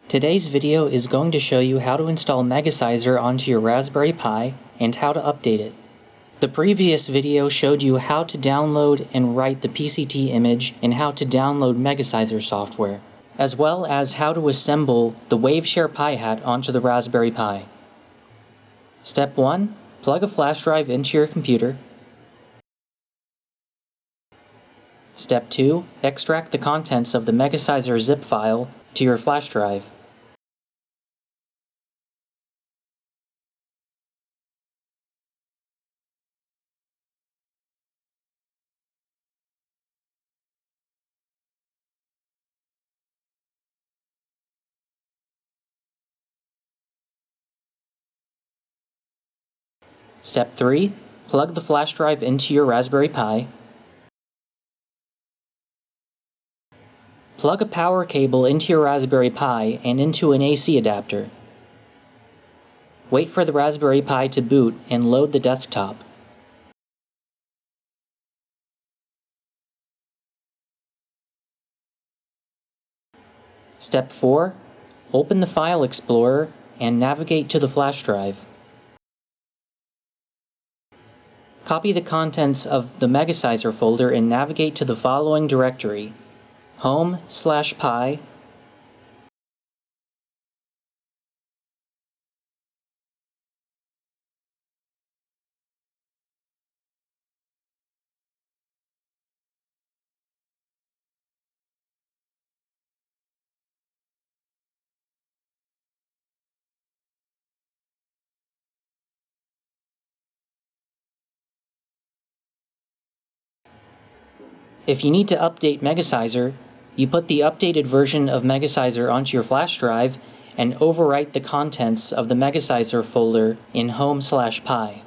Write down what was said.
Today's video is going to show you how to install Megeciser onto your Raspberry Pi and how to update it. The previous video showed you how to download and write the PCT image and how to download Megeciser software, as well as how to assemble the Waveshare Pi hat onto the Raspberry Pi. Step 1. Plug a flash drive into your computer. Step 2. Extract the contents of the Megeciser zip file to your flash drive. Step 3. Plug the flash drive into your Raspberry Pi. Plug a power cable into your Raspberry Pi and into an AC adapter. Wait for the Raspberry Pi to boot and load the desktop. Step 4. Open the File Explorer and navigate to the flash drive. Copy the contents of the Megeciser folder and navigate to the following directory: home/pi, If you need to update Megeciser, you put the updated version of Megeciser onto your flash drive and overwrite the contents of the Megeciser folder in home/pi.